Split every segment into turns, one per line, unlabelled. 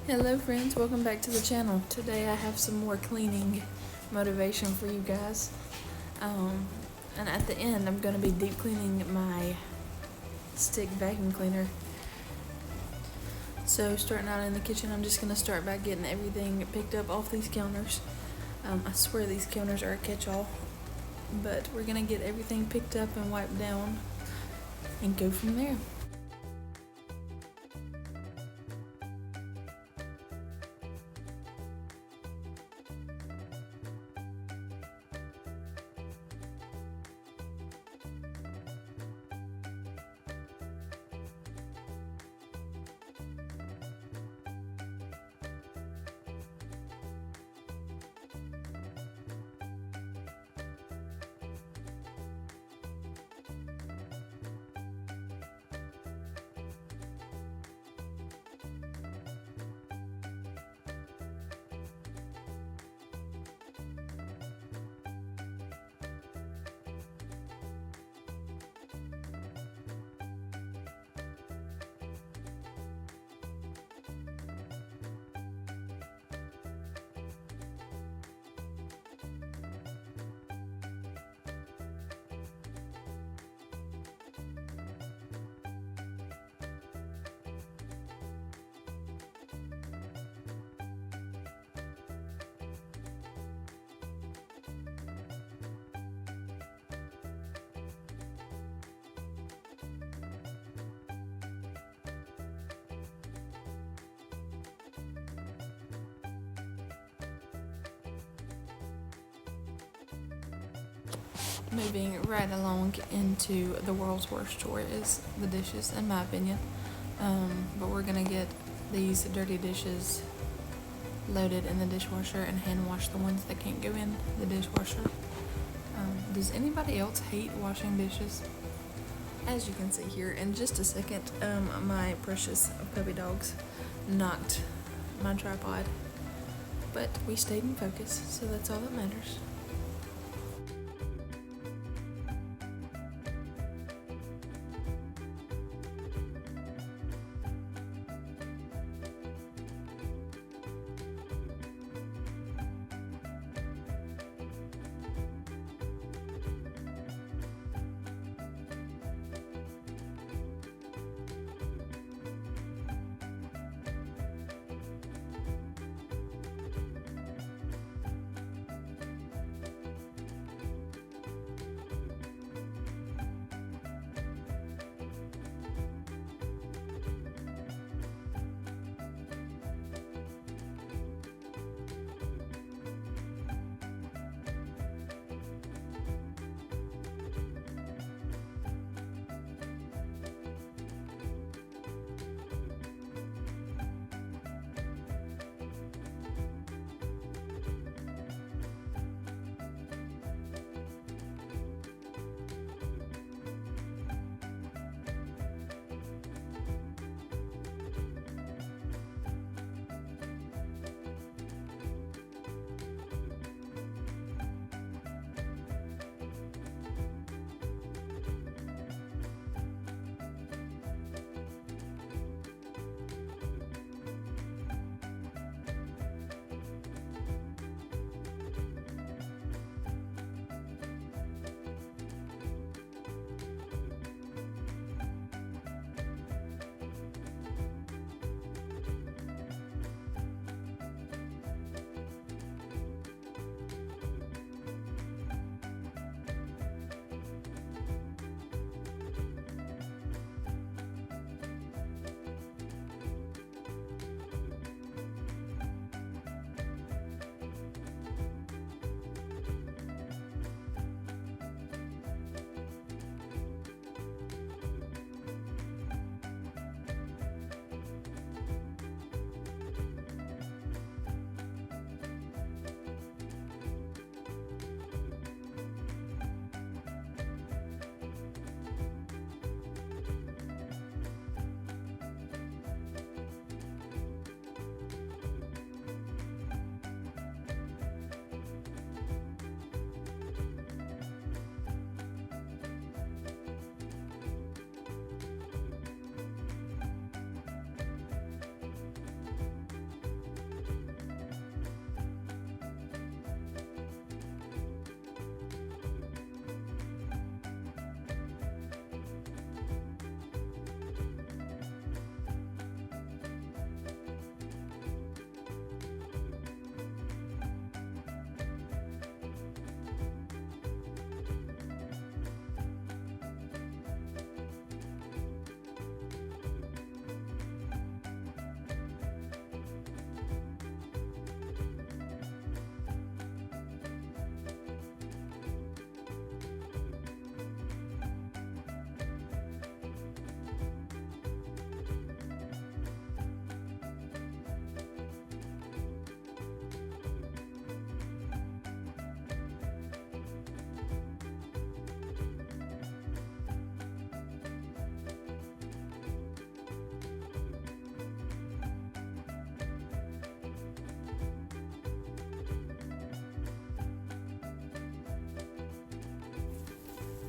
Hello friends, welcome back to the channel. Today I have some more cleaning motivation for you guys. And at the end I'm going to be deep cleaning my stick vacuum cleaner. So starting out in the kitchen, I'm just going to start by getting everything picked up off these counters. I swear these counters are a catch-all, but we're going to get everything picked up and wiped down and go from there. Moving right along into the world's worst chore is the dishes, in my opinion. But we're gonna get these dirty dishes loaded in the dishwasher and hand wash the ones that can't go in the dishwasher. Does anybody else hate washing dishes? As you can see here, in just a second, my precious puppy dogs knocked my tripod, but we stayed in focus, so that's all that matters.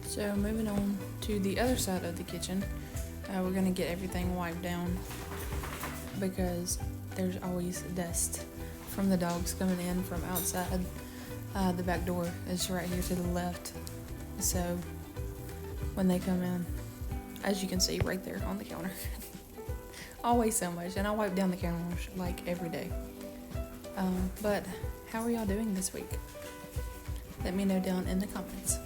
So moving on to the other side of the kitchen, we're gonna get everything wiped down because there's always dust from the dogs coming in from outside. The back door is right here to the left, so when they come in, as you can see right there on the counter, always so much, and I wipe down the counters like every day. But how are y'all doing this week? Let me know down in the comments.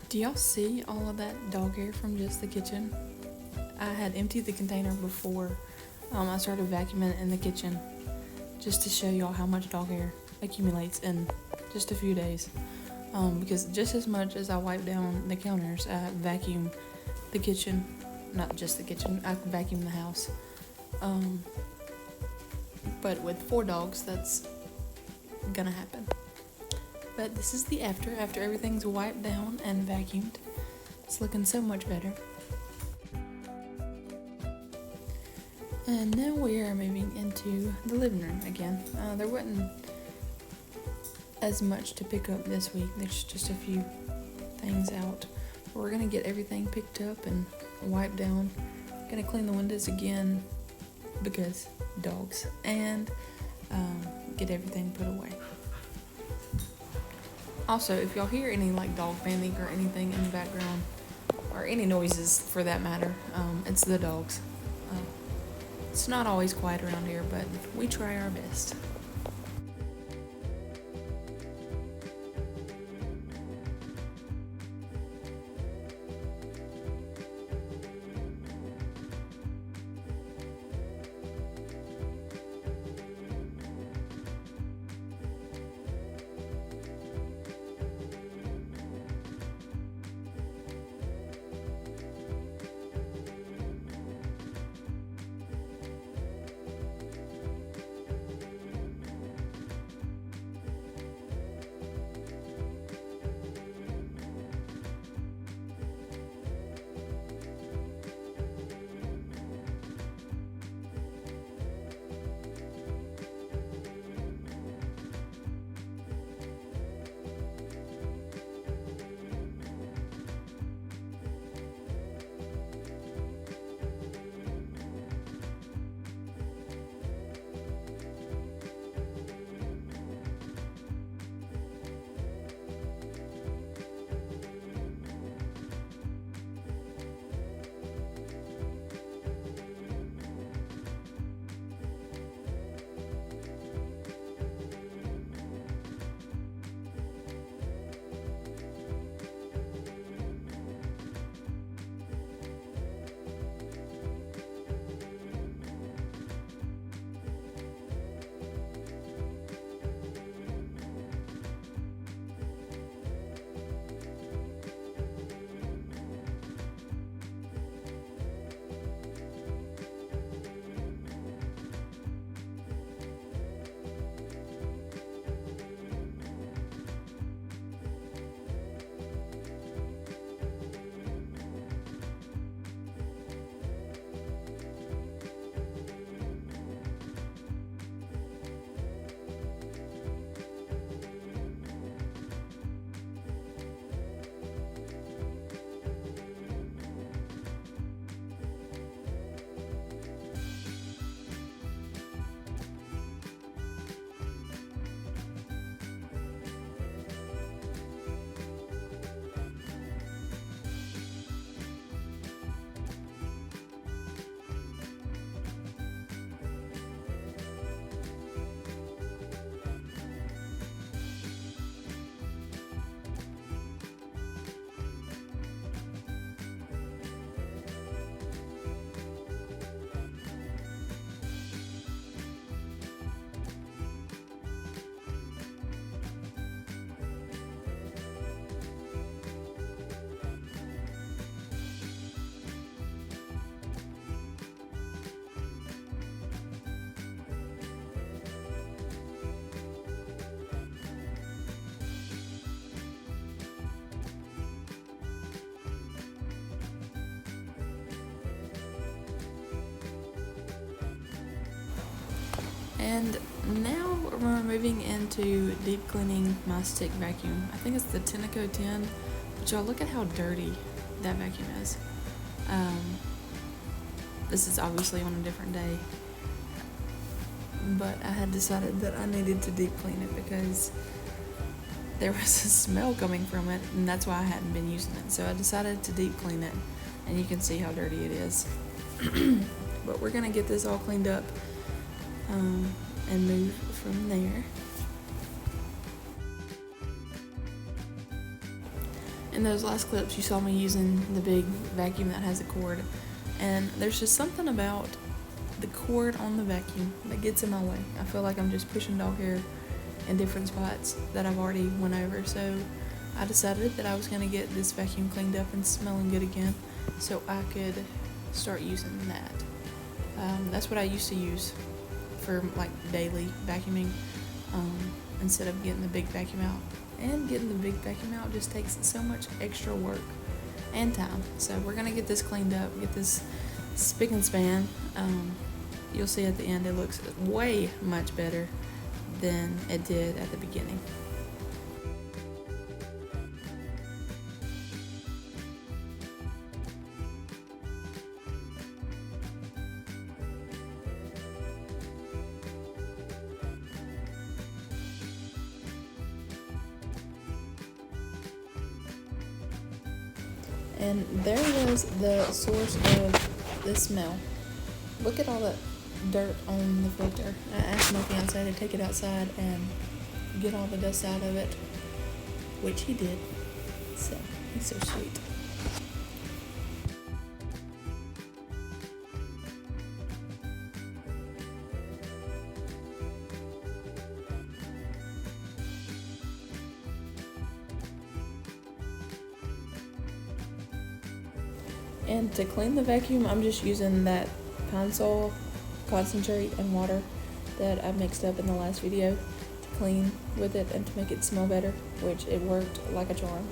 Do y'all see all of that dog hair from just the kitchen? I had emptied the container before I started vacuuming in the kitchen, just to show y'all how much dog hair accumulates in just a few days. Because just as much as I wipe down the counters, I vacuum the kitchen. Not just the kitchen, I vacuum the house. But with 4 dogs, that's gonna happen. But this is the after everything's wiped down and vacuumed. It's looking so much better. And now we are moving into the living room again. There wasn't as much to pick up this week. There's just a few things out. We're gonna get everything picked up and wiped down. Gonna clean the windows again because dogs, and get everything put away. Also, if y'all hear any like dog panic or anything in the background, or any noises for that matter, it's the dogs. It's not always quiet around here, but we try our best. And now we're moving into deep cleaning my stick vacuum. I think it's the Tenneco 10, but y'all look at how dirty that vacuum is. This is obviously on a different day, but I had decided that I needed to deep clean it because there was a smell coming from it, and that's why I hadn't been using it. So I decided to deep clean it, and you can see how dirty it is. But we're gonna get this all cleaned up and move from there. In those last clips, you saw me using the big vacuum that has a cord, and there's just something about the cord on the vacuum that gets in my way. I feel like I'm just pushing dog hair in different spots that I've already went over, so I decided that I was going to get this vacuum cleaned up and smelling good again so I could start using that. That's what I used to use for like daily vacuuming, instead of getting the big vacuum out. And getting the big vacuum out just takes so much extra work and time. So we're gonna get this cleaned up, get this spick and span. You'll see at the end it looks way much better than it did at the beginning. And there was the source of the smell. Look at all that dirt on the filter. I asked my fiance to take it outside and get all the dust out of it, which he did. So, he's so sweet. And to clean the vacuum, I'm just using that Pine Sol concentrate and water that I mixed up in the last video to clean with it and to make it smell better, which it worked like a charm.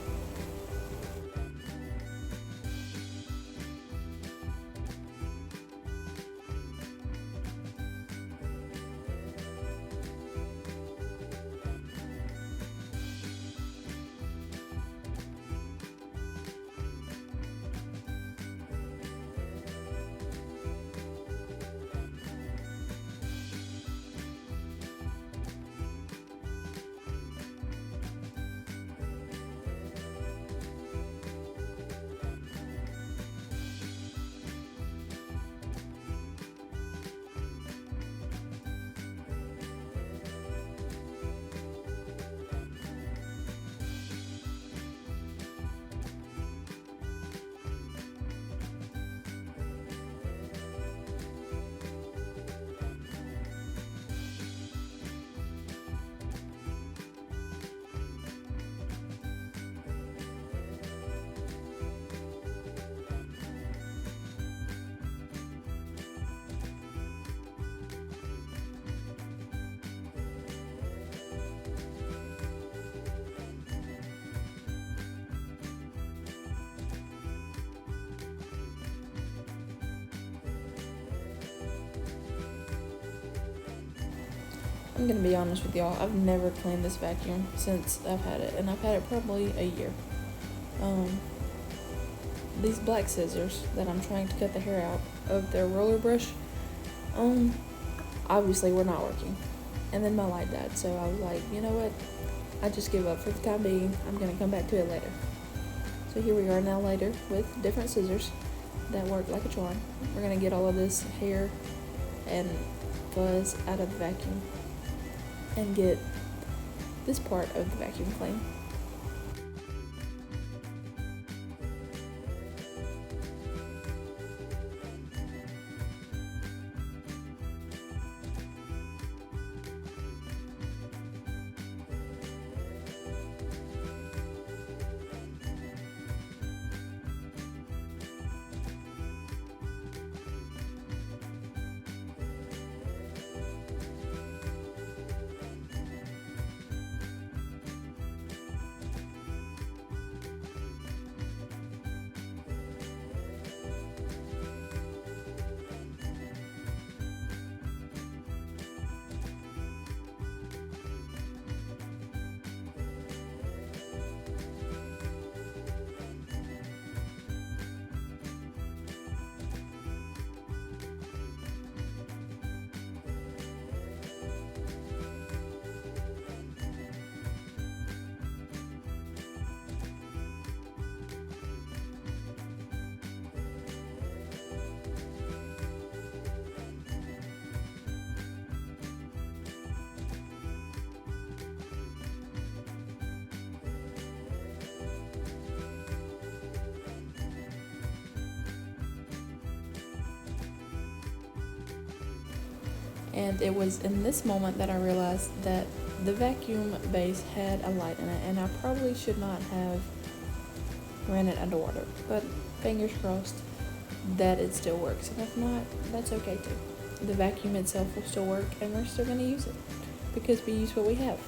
I'm gonna be honest with y'all, I've never cleaned this vacuum since I've had it, and I've had it probably a year. These black scissors that I'm trying to cut the hair out of their roller brush, obviously were not working. And then my light died, so I was like, you know what? I just give up for the time being. I'm gonna come back to it later. So here we are now later with different scissors that work like a charm. We're gonna get all of this hair and fuzz out of the vacuum and get this part of the vacuum clean. And it was in this moment that I realized that the vacuum base had a light in it, and I probably should not have ran it underwater. But fingers crossed that it still works, and if not, that's okay too. The vacuum itself will still work, and we're still going to use it because we use what we have.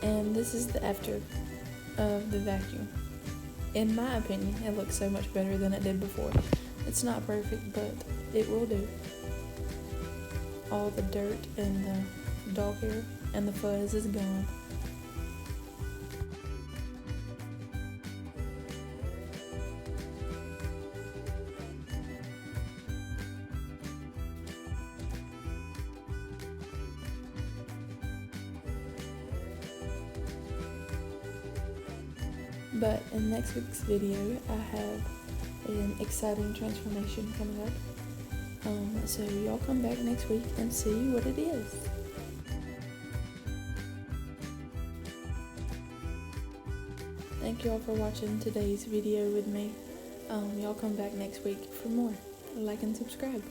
And this is the after of the vacuum. In my opinion, it looks so much better than it did before. It's not perfect, but it will do. All the dirt and the dog hair and the fuzz is gone. But in next week's video, I have an exciting transformation coming up. So y'all come back next week and see what it is. Thank y'all for watching today's video with me. Y'all come back next week for more. Like and subscribe.